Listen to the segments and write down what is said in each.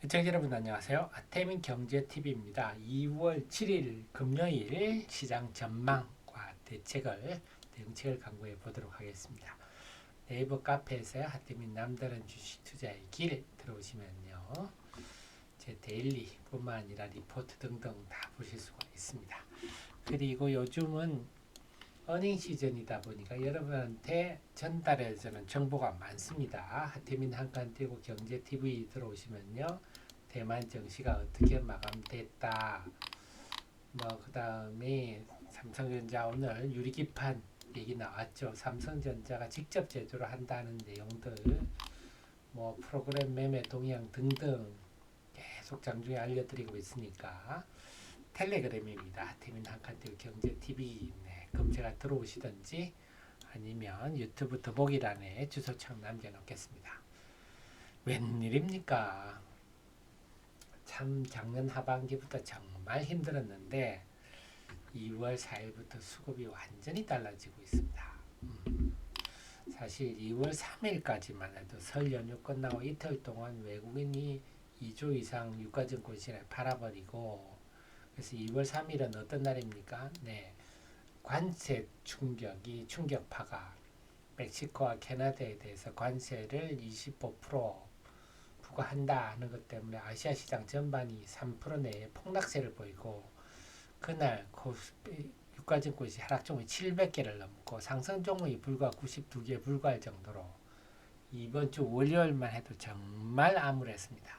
시청자 여러분 안녕하세요. 아태민 경제TV입니다. 2월 7일 금요일 시장 전망과 대응책을 강구해 보도록 하겠습니다. 네이버 카페에서 아태민 남다른 주식 투자의 길 들어오시면요. 제 데일리뿐만 아니라 리포트 등등 다 보실 수가 있습니다. 그리고 요즘은 어닝 시즌이다 보니까 여러분한테 전달해주는 정보가 많습니다. 하태민 한칸 띄고 경제TV 들어오시면요. 대만 증시가 어떻게 마감됐다. 그 다음에 삼성전자 오늘 유리기판 얘기 나왔죠. 삼성전자가 직접 제조를 한다는 내용들, 프로그램 매매 동향 등등 계속 장중에 알려드리고 있으니까 텔레그램입니다. 하태민 한칸 띄고 경제TV 검색어 들어오시든지 아니면 유튜브 더보기란에 주소창 남겨놓겠습니다. 웬일입니까? 참 작년 하반기부터 정말 힘들었는데 2월 4일부터 수급이 완전히 달라지고 있습니다. 사실 2월 3일까지만 해도 설 연휴 끝나고 이틀 동안 외국인이 2조 이상 유가증권 시장에 팔아버리고, 그래서 2월 3일은 어떤 날입니까? 네, 관세 충격파가 멕시코와 캐나다에 대해서 관세를 25% 부과한다 하는 것 때문에 아시아 시장 전반이 3% 내에 폭락세를 보이고, 그날 유가증권시 하락 종목이 700개를 넘고 상승 종목이 불과 92개 불과할 정도로 이번 주 월요일만 해도 정말 암울했습니다.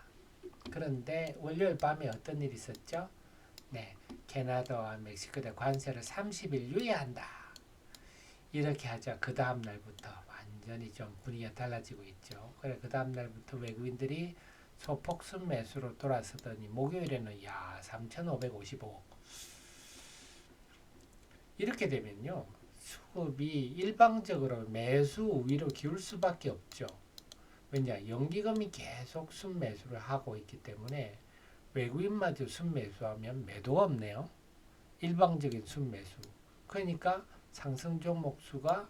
그런데 월요일 밤에 어떤 일이 있었죠? 네, 캐나다와 멕시코에 관세를 30일 유예한다. 이렇게 하자 그 다음 날부터 완전히 좀 분위기가 달라지고 있죠. 그래 그 다음 날부터 외국인들이 소폭순 매수로 돌아서더니 목요일에는 3,555억. 이렇게 되면요. 수급이 일방적으로 매수 우위로 기울 수밖에 없죠. 왜냐? 연기금이 계속 순매수를 하고 있기 때문에 외국인마저 순매수하면 매도가 없네요. 일방적인 순매수. 그러니까 상승 종목 수가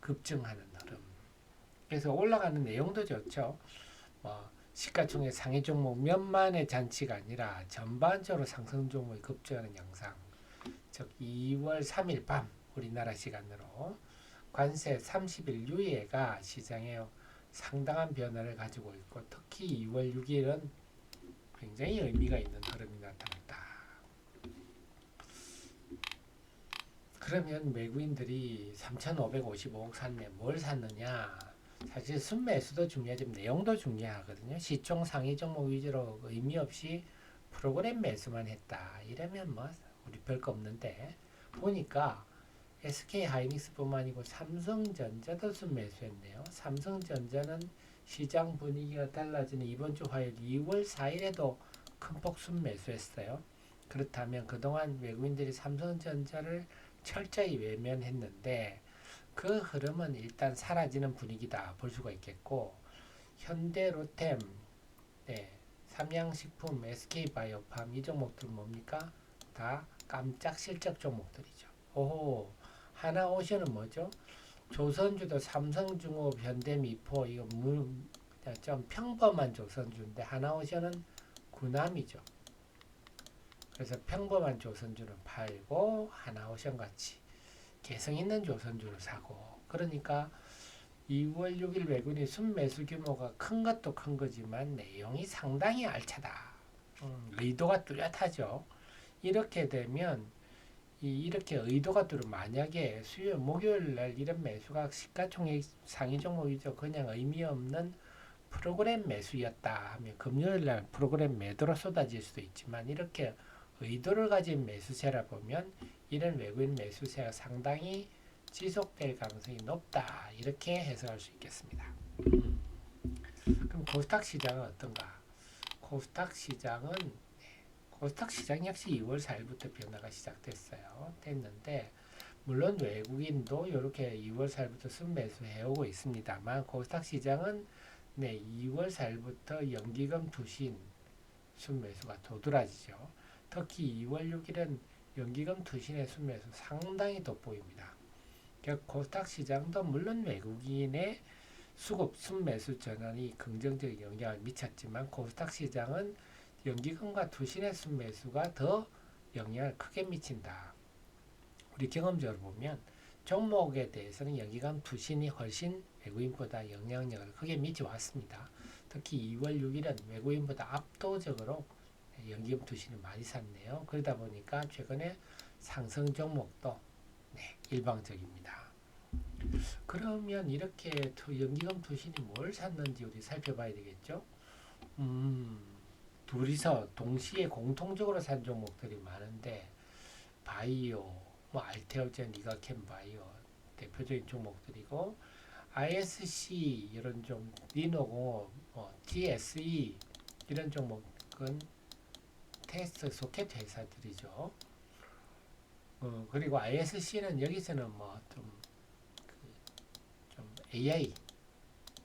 급증하는 흐름. 그래서 올라가는 내용도 좋죠. 시가총액 상위 종목 몇만의 잔치가 아니라 전반적으로 상승 종목이 급증하는 양상. 즉 2월 3일 밤 우리나라 시간으로 관세 30일 유예가 시장에 상당한 변화를 가지고 있고, 특히 2월 6일은 굉장히 의미가 있는 흐름이 나타났다. 그러면 외국인들이 3,555억 샀네. 뭘 샀느냐? 사실 순매수도 중요하지만 내용도 중요하거든요. 시총 상위 종목 위주로 의미 없이 프로그램 매수만 했다. 이러면 우리 별거 없는데, 보니까 SK하이닉스뿐만 아니고 삼성전자도 순매수했네요. 삼성전자는 시장 분위기가 달라지는 이번 주 화요일 2월 4일에도 큰 폭 순매수했어요. 그렇다면 그동안 외국인들이 삼성전자를 철저히 외면했는데 그 흐름은 일단 사라지는 분위기다 볼 수가 있겠고, 현대, 로템, 삼양식품, SK바이오팜 이 종목들은 뭡니까? 다 깜짝 실적 종목들이죠. 오호, 하나오션은 뭐죠? 조선주도 삼성중업, 현대미포 이거 그냥 좀 평범한 조선주인데 하나오션은 구남이죠. 그래서 평범한 조선주는 팔고 하나오션 같이 개성 있는 조선주를 사고, 그러니까 2월 6일 외국인이 순매수 규모가 큰 것도 큰 거지만 내용이 상당히 알차다. 의도가 뚜렷하죠. 이렇게 되면 이렇게 의도가 뚜렷 만약에 수요일 목요일 날 이런 매수가 시가총액 상위 종목이죠. 그냥 의미 없는 프로그램 매수였다 하면 금요일 날 프로그램 매도로 쏟아질 수도 있지만, 이렇게 의도를 가진 매수세라 보면 이런 외국인 매수세가 상당히 지속될 가능성이 높다. 이렇게 해석할 수 있겠습니다. 그럼 코스닥 시장은 어떤가? 코스닥 시장은 코스닥 시장 역시 2월 4일부터 변화가 시작됐어요. 됐는데 물론 외국인도 이렇게 2월 4일부터 순매수 해오고 있습니다만, 코스닥 시장은 2월 4일부터 연기금 투신 순매수가 도드라지죠. 특히 2월 6일은 연기금 투신의 순매수 상당히 돋보입니다. 코스닥 시장도 물론 외국인의 수급 순매수 전환이 긍정적인 영향을 미쳤지만 코스닥 시장은 연기금과 투신의 순매수가 더 영향을 크게 미친다. 우리 경험적으로 보면 종목에 대해서는 연기금 투신이 훨씬 외국인보다 영향력을 크게 미쳐왔습니다. 특히 2월 6일은 외국인보다 압도적으로 연기금 투신을 많이 샀네요. 그러다 보니까 최근에 상승 종목도 일방적입니다. 그러면 이렇게 연기금 투신이 뭘 샀는지 우리 살펴봐야 되겠죠. 둘이서 동시에 공통적으로 산 종목들이 많은데 바이오, 뭐 알테오젠, 리가캠 바이오 대표적인 종목들이고 ISC 이런 종, 리노공업, TSE 이런 종목은 테스트 소켓 회사들이죠. 그리고 ISC는 여기서는 좀 AI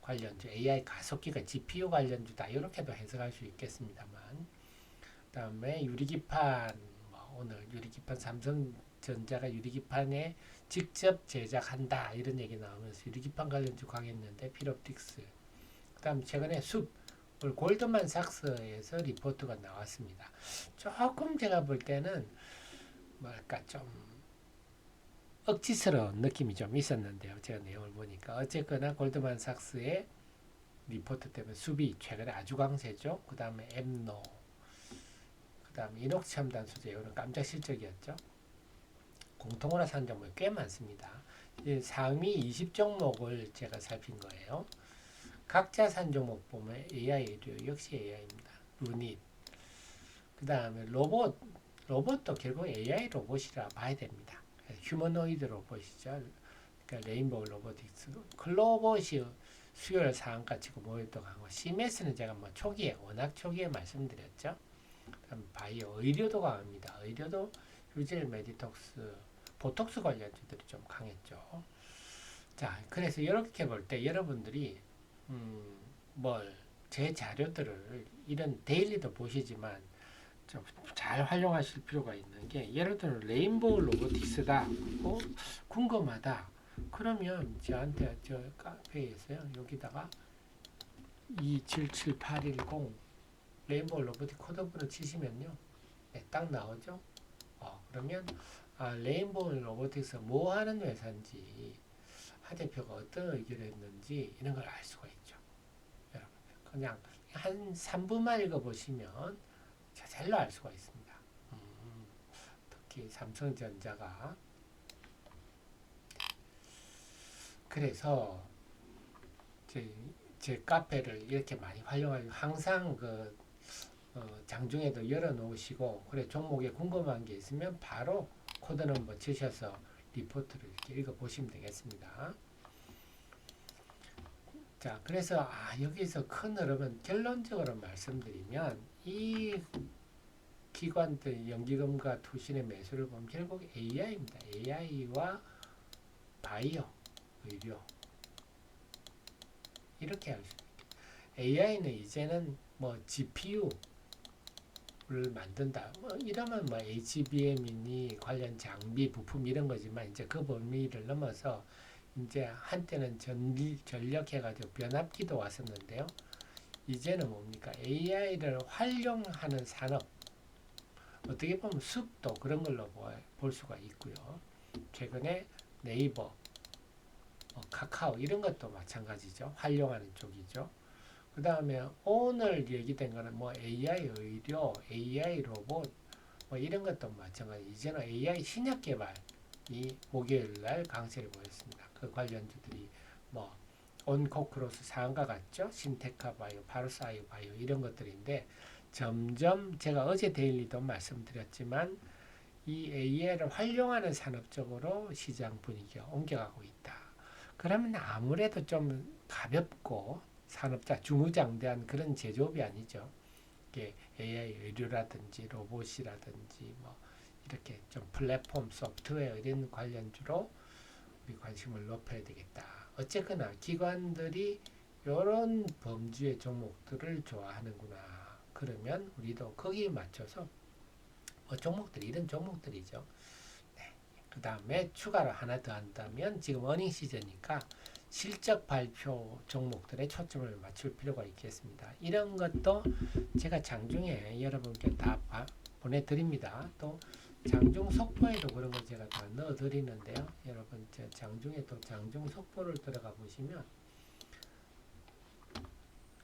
관련주, AI 가속기가 GPU 관련주다 이렇게도 해석할 수 있겠습니다만, 그다음에 유리기판, 오늘 유리기판 삼성전자가 유리기판에 직접 제작한다 이런 얘기 나오면서 유리기판 관련주 강했는데 필옵틱스, 그다음 최근에 골드만삭스에서 리포트가 나왔습니다. 조금 제가 볼 때는 뭐랄까 좀 억지스러운 느낌이 좀 있었는데요. 제가 내용을 보니까 어쨌거나 골드만삭스의 리포트 때문에 숲이 최근에 아주 강세죠. 그 다음에 엠노, 그 다음에 이녹스첨단 소재 이런 깜짝 실적이었죠. 공통으로 산 종목이 꽤 많습니다. 상위 20종목을 제가 살핀 거예요. 각자 산 종목 보면 AI 역시 AI입니다. 루닛, 그 다음에 로봇도 결국 AI 로봇이라 봐야 됩니다. 휴머노이드 로봇이죠. 그러니까 레인보우 로보틱스, 클로봇이 수요일 상한가 치고 모여도 강고, 시메스는 제가 워낙 초기에 말씀드렸죠. 그다음 바이오, 의료도 강합니다. 의료도 휴젤, 메디톡스, 보톡스 관련주들이 좀 강했죠. 자, 그래서 이렇게 볼 때 여러분들이 제 자료들을 이런 데일리도 보시지만 좀 잘 활용하실 필요가 있는 게, 예를 들어 레인보우 로보틱스다 궁금하다 그러면 저한테 저 카페에 있어요. 여기다가 277810 레인보우 로보틱 코드번호 치시면요, 딱 나오죠. 그러면 레인보우 로보틱스 뭐 하는 회사인지, 하 대표가 어떤 의견을 했는지 이런 걸 알 수가 있죠. 여러분 그냥 한 3분만 읽어보시면 저절로 알 수가 있습니다. 특히 삼성전자가, 그래서 제 카페를 이렇게 많이 활용하고 항상 장중에도 열어놓으시고, 그래 종목에 궁금한 게 있으면 바로 코드 넘버 치셔서 리포트를 이렇게 읽어보시면 되겠습니다. 자, 그래서 여기서 큰 흐름은 결론적으로 말씀드리면, 이 기관들 연기금과 투신의 매수를 보면 결국 AI입니다. AI와 바이오, 의료 이렇게 할 수 있습니다. AI는 이제는 GPU를 만든다. 이러면 HBM이니 관련 장비, 부품 이런 거지만, 이제 그 범위를 넘어서 이제 한때는 전력해가지고 변압기도 왔었는데요. 이제는 뭡니까? AI를 활용하는 산업. 어떻게 보면 숲도 그런 걸로 볼 수가 있고요. 최근에 네이버, 카카오 이런 것도 마찬가지죠. 활용하는 쪽이죠. 그 다음에 오늘 얘기된 거는 AI 의료, AI 로봇 이런 것도 마찬가지. 이제는 AI 신약 개발이 목요일 날 강세를 보였습니다. 그 관련주들이 온코크로스 상한가 같죠. 신테카 바이오, 파르사이오 바이오 이런 것들인데, 점점 제가 어제 데일리도 말씀드렸지만 이 AI를 활용하는 산업 쪽으로 시장 분위기가 옮겨가고 있다. 그러면 아무래도 좀 가볍고 산업자 중우장대한 그런 제조업이 아니죠. 이게 AI 의료라든지 로봇이라든지 이렇게 좀 플랫폼 소프트웨어 이런 관련주로 우리 관심을 높여야 되겠다. 어쨌거나 기관들이 이런 범주의 종목들을 좋아하는구나. 그러면 우리도 거기에 맞춰서 종목들이 이런 종목들이죠. 네. 그 다음에 추가로 하나 더 한다면, 지금 어닝 시즌이니까 실적 발표 종목들에 초점을 맞출 필요가 있겠습니다. 이런 것도 제가 장중에 여러분께 다 보내드립니다. 또 장중 속보에도 그런 거 제가 다 넣어드리는데요. 여러분 장중에 또 장중 속보를 들어가 보시면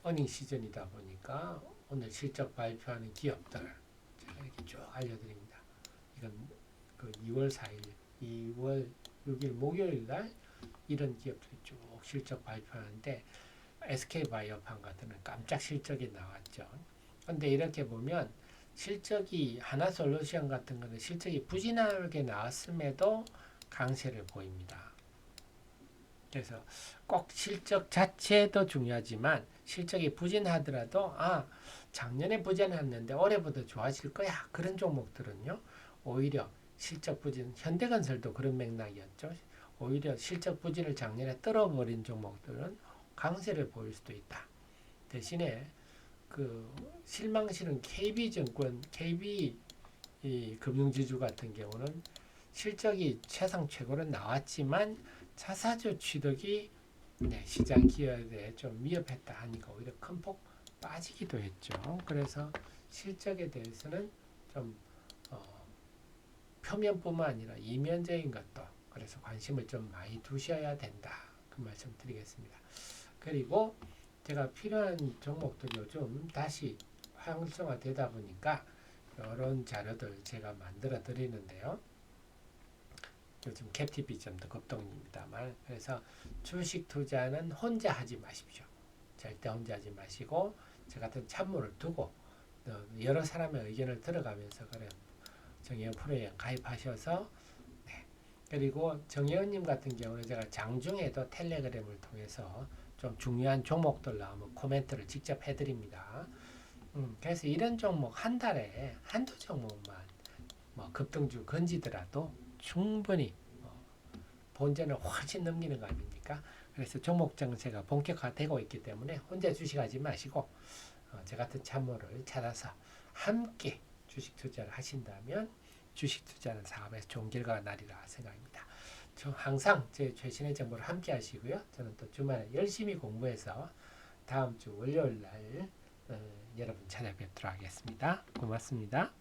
어닝 시즌이다 보니까 오늘 실적 발표하는 기업들 제가 이렇게 쭉 알려드립니다. 이건 그 2월 4일, 2월 6일 목요일 날 이런 기업들이 쭉 실적 발표하는데 SK바이오팜 같은 건 깜짝 실적이 나왔죠. 근데 이렇게 보면 실적이 하나솔루션 같은 거는 실적이 부진하게 나왔음에도 강세를 보입니다. 그래서 꼭 실적 자체도 중요하지만 실적이 부진하더라도 작년에 부진했는데 올해보다 좋아질 거야. 그런 종목들은요. 오히려 실적 부진, 현대건설도 그런 맥락이었죠. 오히려 실적 부진을 작년에 떨어버린 종목들은 강세를 보일 수도 있다. 대신에 그 실망실은 KB증권, KB 이 금융지주 같은 경우는 실적이 최상 최고로 나왔지만 자사주 취득이 시장 기업에 좀 위협했다 하니까 오히려 큰 폭 빠지기도 했죠. 그래서 실적에 대해서는 좀 표면뿐만 아니라 이면적인 것도 그래서 관심을 좀 많이 두셔야 된다. 그 말씀 드리겠습니다. 그리고 제가 필요한 종목들 요즘 다시 활성화 되다 보니까 이런 자료들 제가 만들어 드리는데요. 요즘 캡티비점도 급등입니다만 그래서 주식 투자는 혼자 하지 마십시오. 절대 혼자 하지 마시고 저 같은 참모를 두고 여러 사람의 의견을 들어가면서 그래 정혜원 프로에 가입하셔서 그리고 정혜원님 같은 경우는 제가 장중에도 텔레그램을 통해서 좀 중요한 종목들 나오면 코멘트를 직접 해드립니다. 그래서 이런 종목 한 달에 한두 종목만 급등주 건지더라도 충분히 본전을 훨씬 넘기는 거 아닙니까? 그래서 종목 정체가 본격화되고 있기 때문에 혼자 주식하지 마시고 저 같은 참모를 찾아서 함께 주식 투자를 하신다면 주식 투자는 사업에서 좋은 결과가 나리라 생각합니다. 저 항상 제 최신의 정보를 함께 하시고요. 저는 또 주말에 열심히 공부해서 다음 주 월요일 날 여러분 찾아뵙도록 하겠습니다. 고맙습니다.